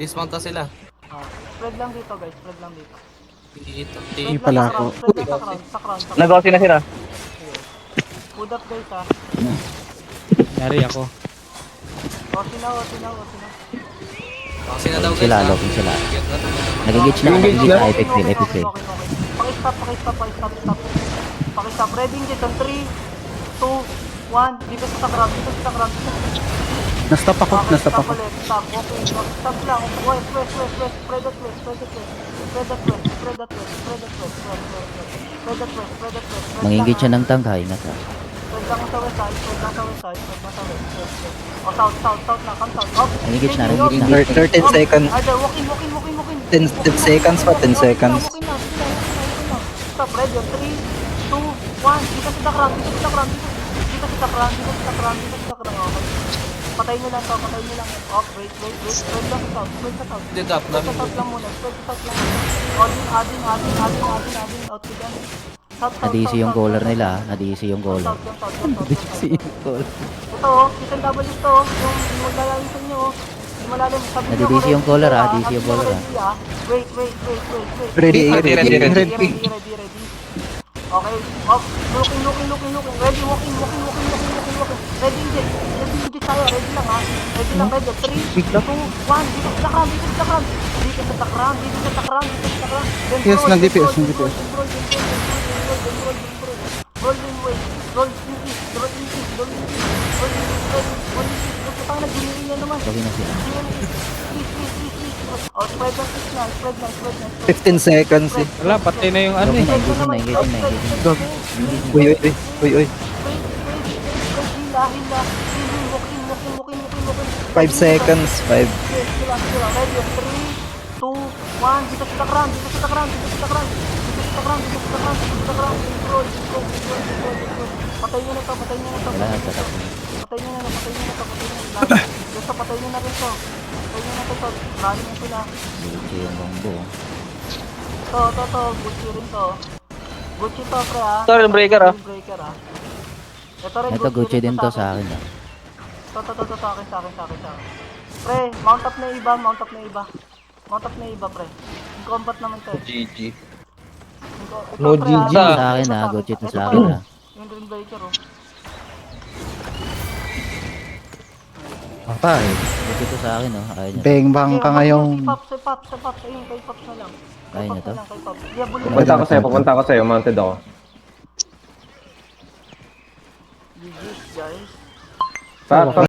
Dismount na sila. Spread lang dito guys, spread lang dito. Dito. Hindi pala ako. Spread lang sa crown. Nag-OC na sila. Food up guys ha. Yari ako. Osina. Kasi na daw guys. Sila, ha? login sila. Get na. Nag-engage na, Nag-engage nag-engage na. na, epic fail, epic fail. Pakistop. Pakistop. Ready dito. 3, 2, 1. Dito sa crown. Na-stop ako. Stop. Okay. Stop lang. West. Spread that west. Mang-engage siya ng tangkay na sa. Spread lang sa west side. O, south na. Come south. Up. Nag-engage na. 13 seconds. Either walk in. 10 seconds pa, 10 seconds. Walk in na. Stop. Ready. 3, 2, 1. Dito sa crown. Okay. Patayin nyo lang. Oh, wait. Spread lang sa south. Dito up. Spread sa south lang muna. Adding. Out to them. Na-DC yung caller nila, na-DC yung caller. DC yung caller. Ito oh, kitang double ito oh. Yung maglalayo sa inyo oh. Yung malalim. Sabi niyo, Na-DC yung caller, ready DC yung caller, ready, ah. Wait. Ready. Ready. Okay. Oh, looking. Ready, walking. Ready, inject tayo. Ready lang ha. Ready. 3, 2, 1. Dito sa takran. Dito sa takran. Then Yes, roll, nag-DPS. Roll in way. Roll in east. Putang nag-delivery na naman. Login na sila. Please. Oh, spread na. 15 seconds eh. Wala, patay na yung ano Login eh. na, engage na. Uy. Hila. Walking. 5 seconds. 5. Sila. Ready. 3, 2, 1. Dito sa takran. Roll. Patay nyo na to. Wala, tatap. Patay nyo na rin to. Rally na sila. Gucci yung combo. To. Gucci rin to. Gucci to, pre ha. Sorry, yung breaker, ah. Ito rin, Ito Gucci din to sa akin. To, sa akin. Pre, mount up na iba. Mount up na iba, pre. Yung combat naman to eh. GG. No GG. Sa akin Gucci to sa akin Yung Green Breaker oh. Pa Gucci to sa akin Ayun niya. Bang bang ka ngayong... Si Pops. Ayun, kay Pops na lang. Ayun na to. Kay Pops. Yeah, bully. Pupunta ako sa'yo. Mounted ako. GG, guys. Pa,